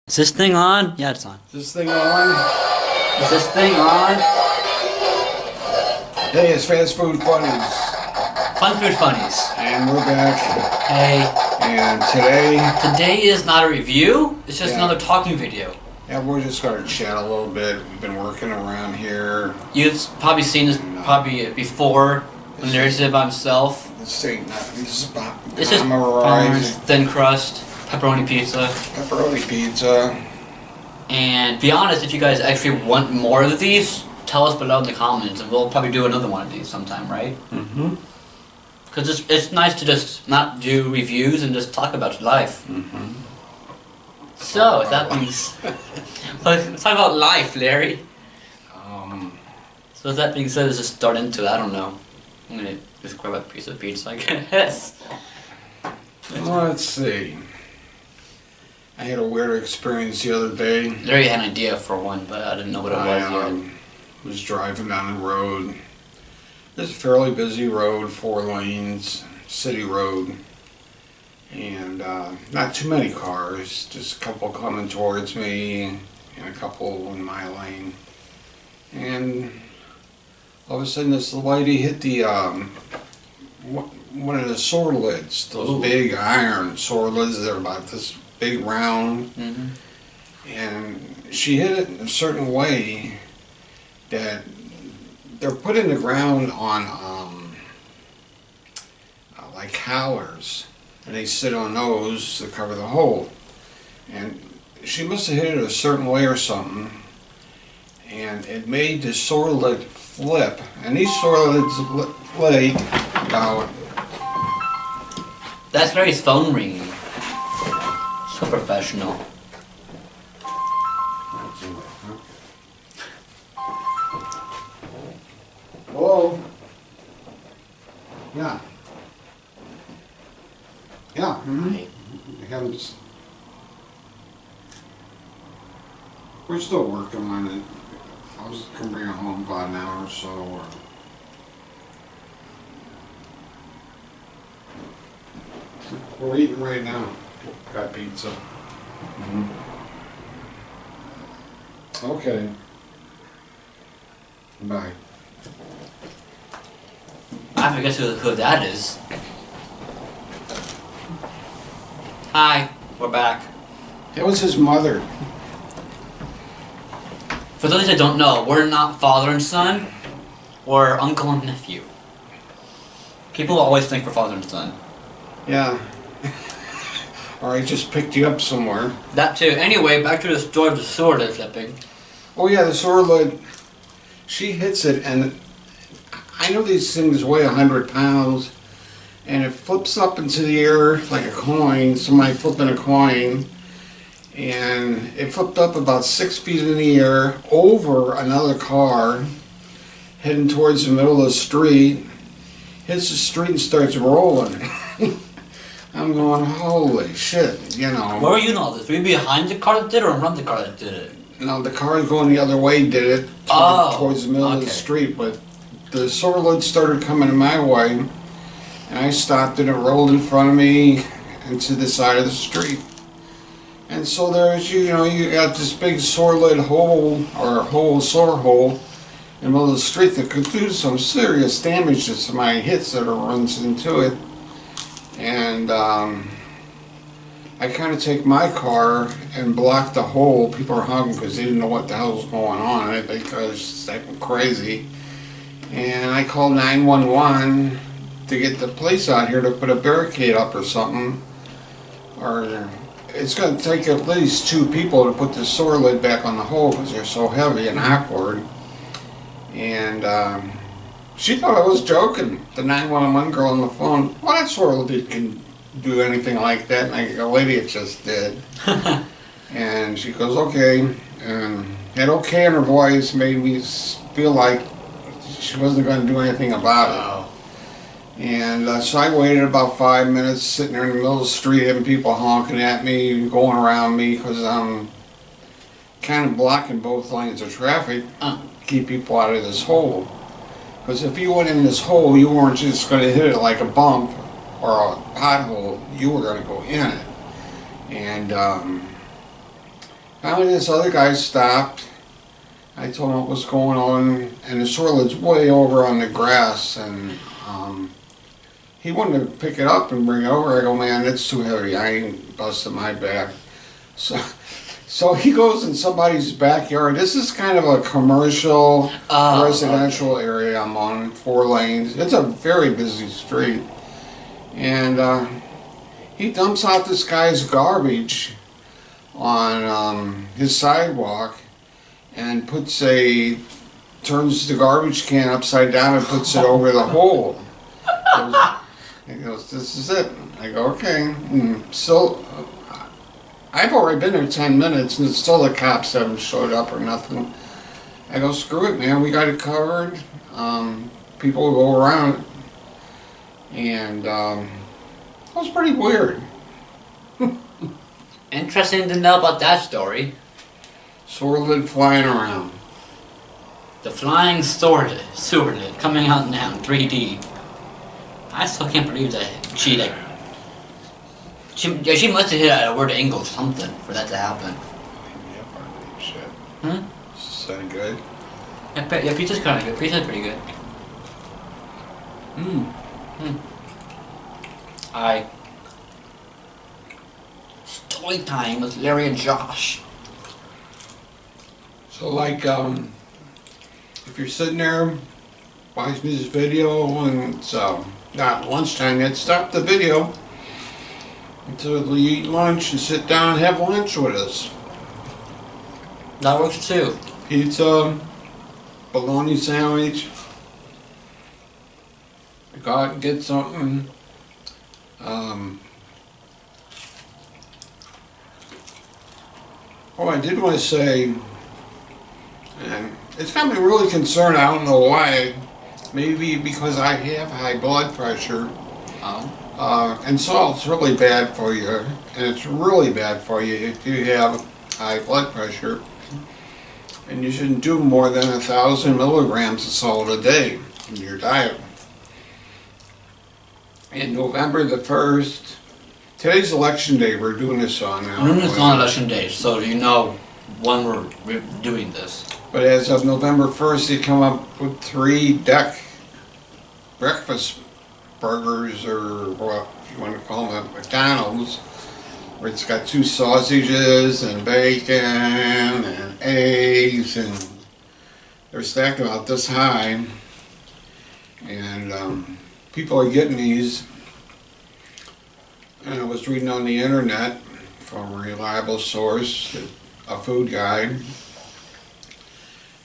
Is this thing on? Yeah, it's on. Is this thing on? Is this thing on? Hey, it's Fast Food Funnies. Fun Food Funnies. And we're back. Hey. And Today is not a review, it's just another talking video. Yeah, we're just going to chat a little bit. We've been working around here. You've probably seen this before when Larry's did it by himself. This ain't nothing. This is about It's just Palermo'S, thin crust, pepperoni pizza. Pepperoni pizza. And be honest, if you guys actually want more of these, tell us below in the comments and we'll probably do another one of these sometime, right? Mm-hmm. Because it's nice to just not do reviews and just talk about life. Mm-hmm. So, if that means... let's talk about life, Larry. So with that being said, let's just start into it. I don't know. I'm gonna just grab a piece of pizza, I guess. Let's see. I had a weird experience the other day. Larry had an idea for one, but I didn't know what it was I was driving down the road. It's a fairly busy road, 4 lanes, city road. And not too many cars, just a couple coming towards me and a couple in my lane. And all of a sudden this lady hit the one of the sore lids, those big iron sore lids that are about this big round. Mm-hmm. And she hit it in a certain way that they're put in the ground on like collars, and they sit on those to cover the hole. And she must have hit it a certain way or something, and it made the sore lid flip. And these sore lids lay about... That's Larry's phone ringing. So professional. Hello? Yeah. Yeah. Mm-hmm. I haven't... We're still working on it. I was going to bring it home about an hour or so. We're eating right now. Got pizza. Mm-hmm. Okay. Bye. I forget who that is. Hi, we're back. That was his mother. For those that don't know, we're not father and son, we're uncle and nephew. People always think we're father and son. Yeah. Or I just picked you up somewhere. That too. Anyway, back to the story of the sword lid flipping. Oh yeah, the sore lid. She hits it, and I know these things weigh 100 pounds, and it flips up into the air like a coin, somebody flipping a coin, and it flipped up about 6 feet in the air over another car, heading towards the middle of the street, hits the street and starts rolling. I'm going, holy shit, you know. Where were you in all this? Were you behind the car that did it or in front of the car that did it? No, the car going the other way did it towards the middle of the street, but the sore lid started coming my way, and I stopped and it rolled in front of me into the side of the street. And so there's, you got this big sore lid hole, or sore hole, in the middle of the street that could do some serious damage to somebody hits it or runs into it. And I kind of take my car and block the hole. People are honking because they didn't know what the hell was going on. They thought it was acting crazy. And I called 911 to get the police out here to put a barricade up or something. Or it's going to take at least 2 people to put the sore lid back on the hole because they're so heavy and awkward. And she thought I was joking. The 911 girl on the phone, well, that sore lid can do anything like that. And I go, lady, it just did. And she goes, okay. And that okay in her voice made me feel like she wasn't going to do anything about it. And so I waited about 5 minutes sitting there in the middle of the street having people honking at me, going around me because I'm kind of blocking both lanes of traffic to keep people out of this hole. Because if you went in this hole, you weren't just going to hit it like a bump or a pothole, you were going to go in it. And Finally, this other guy stopped. I told him what was going on, and the swirlid's way over on the grass, and he wanted to pick it up and bring it over. I go, man, it's too heavy. I ain't busting my back. So he goes in somebody's backyard. This is kind of a commercial, residential area I'm on, 4 lanes. It's a very busy street. And he dumps out this guy's garbage on his sidewalk and turns the garbage can upside down and puts it over the hole. He goes, this is it. I go, okay. So I've already been there 10 minutes and still the cops haven't showed up or nothing. I go, screw it, man. We got it covered. People will go around it. And it was pretty weird. Interesting to know about that story. Swirlid flying around. The flying swirlid coming out now in 3D. I still can't believe that she must have hit at a weird angle or something for that to happen. Shit. Is that good? Yeah, pizza's kind of good. Pizza's pretty good. Story time with Larry and Josh. So like, if you're sitting there watching this video and it's not lunchtime yet, stop the video until you eat lunch and sit down and have lunch with us. That works too. Pizza, bologna sandwich. Go out and get something. I did want to say, and it's got me really concerned, I don't know why, maybe because I have high blood pressure. And salt's really bad for you, and it's really bad for you if you have high blood pressure. And you shouldn't do more than 1,000 milligrams of salt a day in your diet. And November the 1st, today's election day, we're doing this on now. It's not election day, so you know when we're doing this. But as of November 1st, they come up with 3 deck breakfast burgers, or what you want to call them, at McDonald's, where it's got 2 sausages and bacon and eggs, and they're stacked about this high. And people are getting these. And I was reading on the internet from a reliable source, a food guide.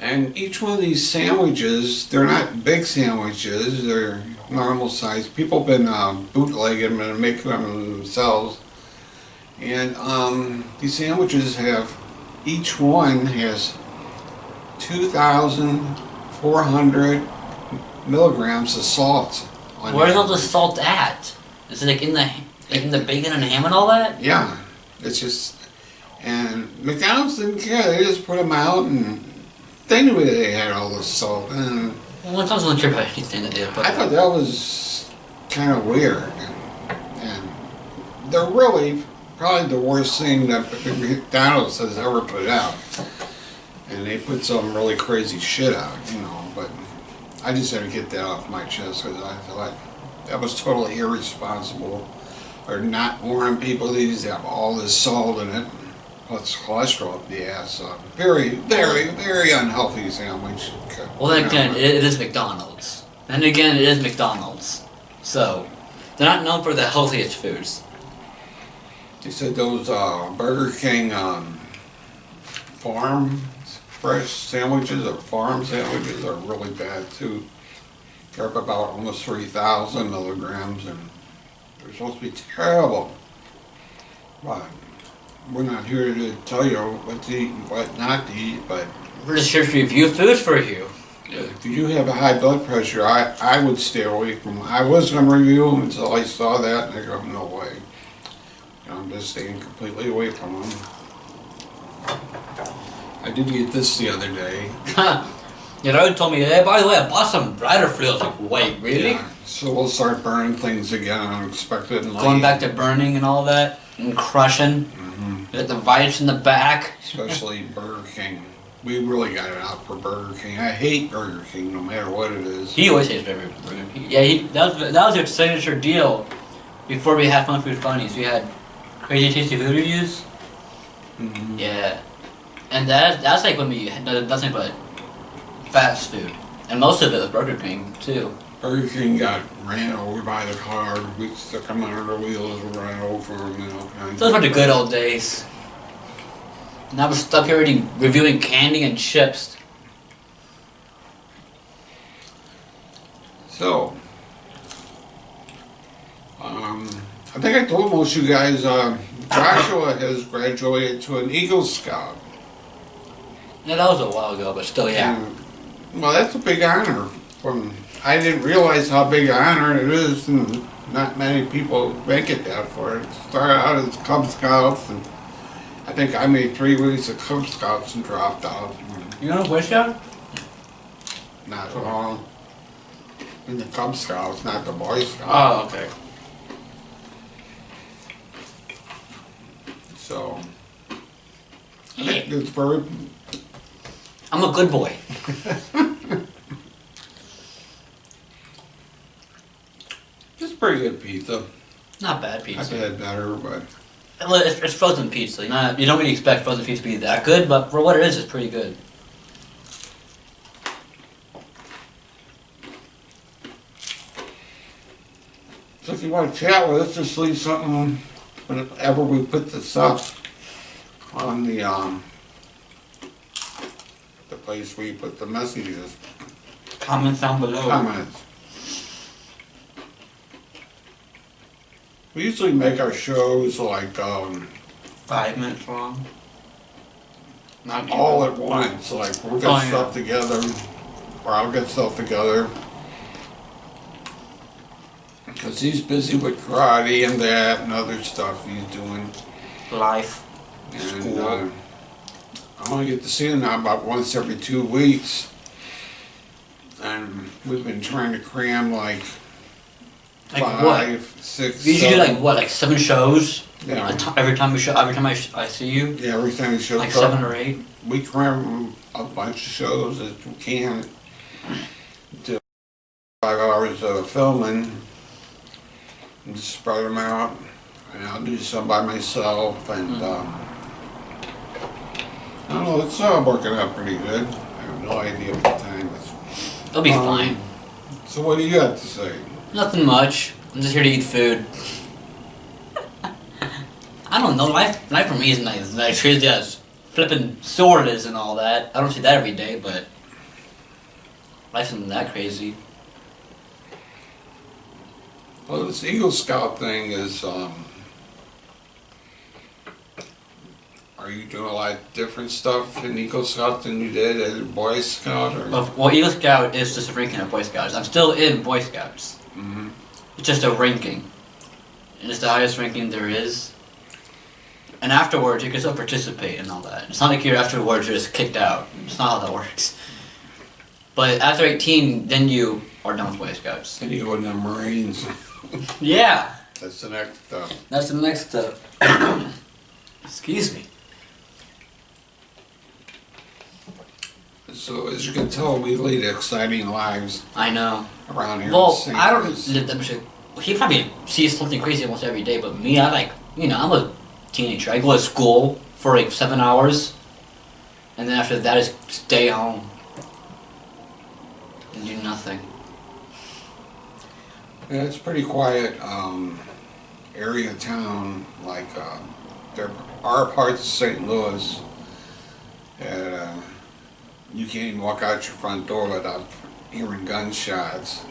And each one of these sandwiches, they're not big sandwiches, they're normal size. People have been bootlegging them and making them themselves. And these sandwiches each one has 2,400 milligrams of salt on it. Where's all the salt at? Is it like in the bacon and ham and all that? Yeah, it's just, and McDonald's didn't care. They just put them out, and they knew they had all this salt. And Well, McDonald's doesn't care about anything that they put. I thought that was kind of weird, and they're really probably the worst thing that McDonald's has ever put out. And they put some really crazy shit out, but I just had to get that off my chest because I thought that was totally irresponsible. Or not warning people these have all this salt in it, plus cholesterol up the ass. So very, very, very unhealthy sandwich. Well, then again, it is McDonald's. Then again, it is McDonald's. So, they're not known for the healthiest foods. They said those Burger King farm fresh sandwiches or farm sandwiches are really bad too. They're up about almost 3,000 milligrams, and they're supposed to be terrible. But we're not here to tell you what to eat and what not to eat, but We're just here to review food for you. if you have a high blood pressure, I would stay away from them. I was going to review them until I saw that, and I go, no way. I'm just staying completely away from them. I did get this the other day. You know, told me, hey, by the way, I bought some brighter for you. I was like, wait, really? Yeah, so we'll start burning things again unexpected in life. Going back to burning and all that, and crushing. Mm-hmm. You got the Vice in the back. Especially Burger King. We really got it out for Burger King. I hate Burger King no matter what it is. He always hates Burger King. Yeah, that was their signature deal. Before we had Fun Food Funnies, we had Crazy Tasty Food Reviews. Mm-hmm. Yeah, and that's like when we had nothing but fast food, and most of it was Burger King too. Burger King got ran over by the car. We stuck them under the wheels and ran over them and all kinds. Those were the good old days. And I was stuck here reviewing candy and chips. So, I think I told most of you guys, Joshua has graduated to an Eagle Scout. Yeah, that was a while ago, but still, yeah. And, well, that's a big honor. I didn't realize how big an honor it is, and not many people make it that far. It started out as Cub Scouts, and I think I made 3 weeks of Cub Scouts and dropped out. You know Boy Scout? Not long. In the Cub Scouts, not the Boy Scouts. Oh, okay. So, I Yeah. think it's very... I'm a good boy. It's pretty good pizza. Not bad I've pizza. had better, but... Well, it's frozen pizza. You don't really expect frozen pizza to be that good, but for what it is, it's pretty good. So if you want to chat with us, just leave something whenever we put this up on the place where you put the messages, Comments down below. comments. We usually make our shows like 5 minutes long. Not all even. at once, like we'll get Oh, yeah. stuff together, or I'll get stuff together. Because he's busy with karate and that and other stuff he's doing. Life. And School. I only get to see him now about once every 2 weeks. And we've been trying to cram like Like 5, 6, You usually do 7. like what, like 7 shows? Yeah. Every time I see you? Yeah, every time he shows Like up, 7 or 8? we cram a bunch of shows that we can. Do 5 hours of filming. And just spread them out. And I'll do some by myself. And I don't know, it's working out pretty good. I have no idea what the time is. It'll be fine. So what do you got to say? Nothing much. I'm just here to eat food. I don't know, life for me isn't as crazy as flipping sword is and all that. I don't see that every day, but life isn't that crazy. Well, this Eagle Scout thing is, are you doing a lot of different stuff in Eagle Scout than you did as a Boy Scout? Or? Well, Eagle Scout is just a ranking of Boy Scouts. I'm still in Boy Scouts. Mm-hmm. It's just a ranking. And it's the highest ranking there is. And afterwards, you can still participate and all that. It's not like you're afterwards you're just kicked out. It's not how that works. But after 18, then you are done with Boy Scouts. Then you go in the Marines. Yeah! That's the next step. That's the next step. Excuse me. So as you can tell, we lead exciting lives I know. around here. Well, in St. I don't. Louis. He probably sees something crazy almost every day, but me, I like. I'm a teenager. I go to school for like 7 hours, and then after that, I just stay home and do nothing. Yeah, it's a pretty quiet area town. Like there are parts of St. Louis that you can't even walk out your front door without hearing gunshots.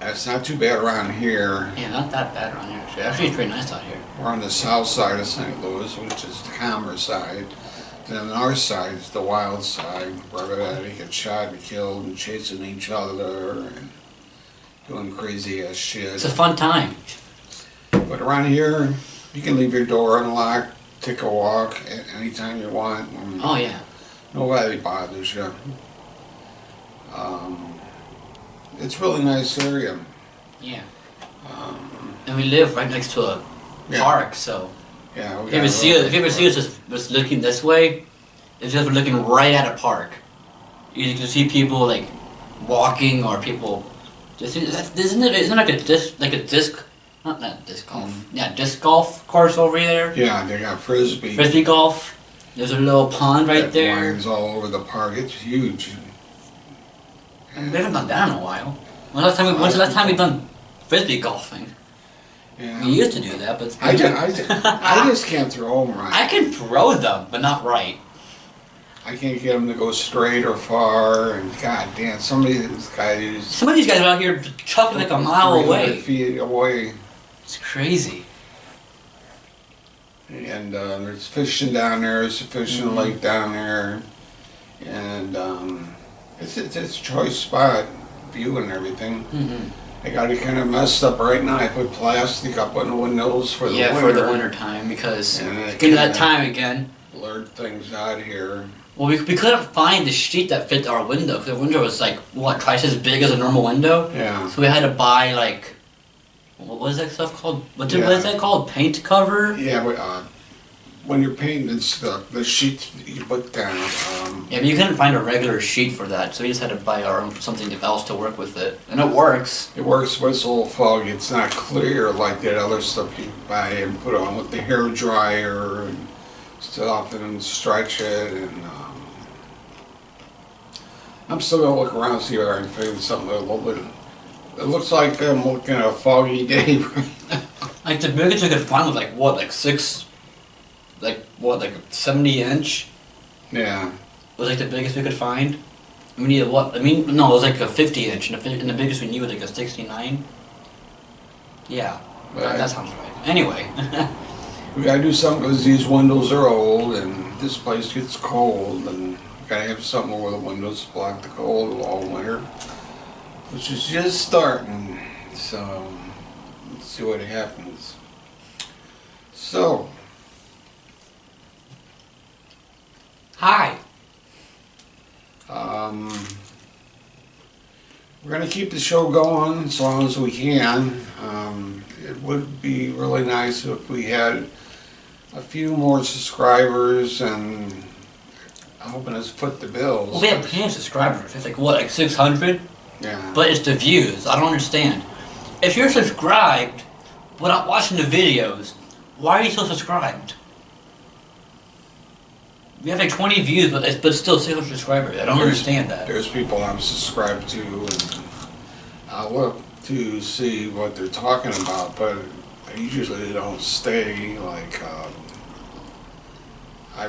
It's not too bad around here. Yeah, not that bad around here. Actually, it's pretty nice out here. We're on the south side of St. Louis, which is the calmer side. Then on the north side is the wild side, where everybody gets shot and killed and chasing each other and doing crazy ass shit. It's a fun time. But around here, you can leave your door unlocked, take a walk anytime you want. Oh yeah. Nobody bothers you. It's a really nice area. Yeah. And we live right next to a Yeah. park, so Yeah. If you ever see us just looking this way, it's just we're looking right at a park. You can see people like walking or people. Isn't it like a disc? Not disc golf. Yeah, disc golf course over there. Yeah, they got frisbee. Frisbee golf. There's a little pond right there. Lines all over the park. It's huge. And we haven't done that in a while. When's the last time we've done frisbee golfing? Yeah. We used to do that, but I just can't throw them right. I can throw them, but not right. I can't get them to go straight or far, and god damn, some of these guys are out here chucking like a mile 300 away. feet away. It's crazy. And there's fishing down there, there's a fishing lake down there, and it's a choice spot, view and everything. I got it kind of messed up right now. I put plastic up on the windows for the winter. for the winter time, because And it into that kinda time again. blurred things out here. Well, we couldn't find the sheet that fit our window, because the window was like, what, twice as big as a normal window? Yeah. So we had to buy, like, what was that stuff called? What is that called? Paint cover? Yeah, but when you're painting stuff, the sheets you put down. Yeah, but you couldn't find a regular sheet for that, so we just had to buy our own something else to work with it. And it works. It works, but it's a little foggy. It's not clear like that other stuff you buy and put on with the hair dryer and stuff, and stretch it. And I'm still gonna look around and see if I can find something a little bit. It looks like I'm looking at a foggy day right now. Like the biggest we could find was like what, like 70-inch? Yeah. Was like the biggest we could find. We needed what? I mean, no, it was like a 50-inch, and the biggest we needed was like a 69. Yeah, that sounds right. Anyway. We gotta do something because these windows are old and this place gets cold, and gotta have somewhere where the windows block the cold all winter, which is just starting. So let's see what happens. So Hi. we're gonna keep the show going as long as we can. It would be really nice if we had a few more subscribers, and I'm hoping it's foot the bills. Well, we have plenty of subscribers. It's like what, like 600? Yeah. But it's the views. I don't understand. If you're subscribed but not watching the videos, why are you still subscribed? We have like 20 views, but still 600 subscribers. I don't understand that. There's people I'm subscribed to, and I look to see what they're talking about, but I usually don't stay. Like, I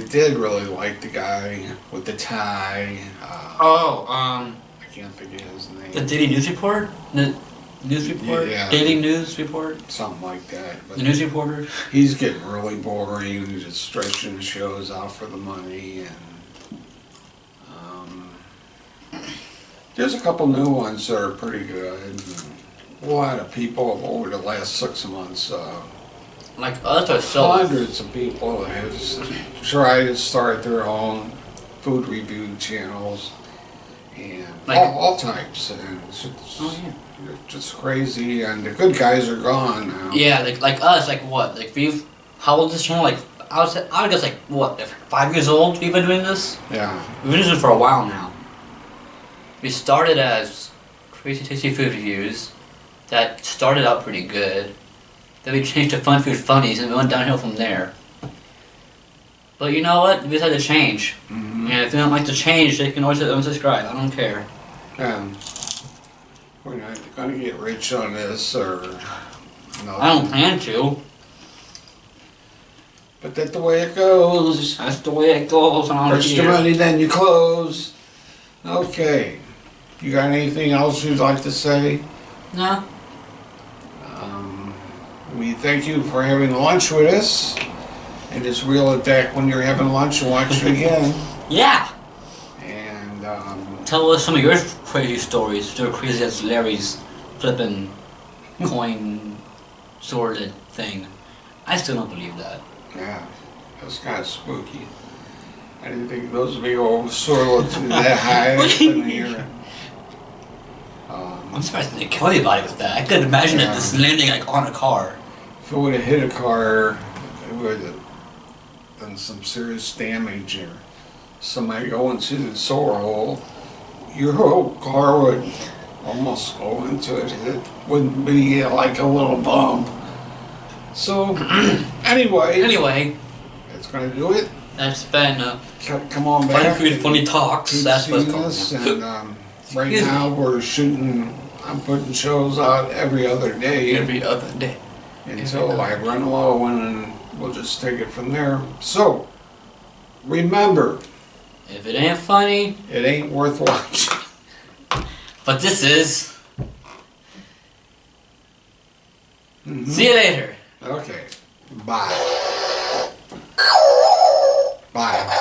did really like the guy with the tie. I can't think of his name. The Daily News Report? The News Report? Yeah. Daily News Report? Something like that. But The News Reporter? he's getting really boring. He's just stretching shows out for the money, and there's a couple new ones that are pretty good. A lot of people over the last 6 months. Like us or so? Hundreds of people have tried to start their own food review channels, and Like- all types. And it's just crazy. And the good guys are gone now. Yeah, like us, like what? Like how old is this channel? Like, I would guess like what, like 5 years old we've been doing this? Yeah. We've been doing this for a while now. We started as Crazy Tasty Food Reviews. That started out pretty good. Then we changed to Fun Food Funnies, and we went downhill from there. But you know what? We just had to change. Mm-hmm. And if they don't like to change, they can always unsubscribe. I don't care. We're not gonna get rich on this, or no. I don't plan to. But that's the way it goes. That's the way it goes on First your here. money, then you close. Okay. You got anything else you'd like to say? No. We thank you for having lunch with us. And just reel it back when you're having lunch and watch it again. Yeah. And Tell us some of your crazy stories. Your crazy as Larry's flipping coin sorted thing. I still don't believe that. yeah, that was kind of spooky. I didn't think those big old swords would be that high up in the air. I'm surprised they didn't kill anybody with that. I could imagine it Yeah. just landing like on a car. If it would have hit a car, would have done some serious damage, or somebody go into the sewer hole, your whole car would almost go into it. It wouldn't be like a little bump. So, Anyway, that's going to do it. that's been Come on Funny back. Food, Funny Talks. Keep That's what it's seeing called. us, Yeah. and right now we're shooting. I'm putting shows out every other day Every other day. until I run low, and we'll just take it from there. So, remember, If it ain't funny, it ain't worth watching. but this is. Mhm. See you later. Okay. Bye. Bye.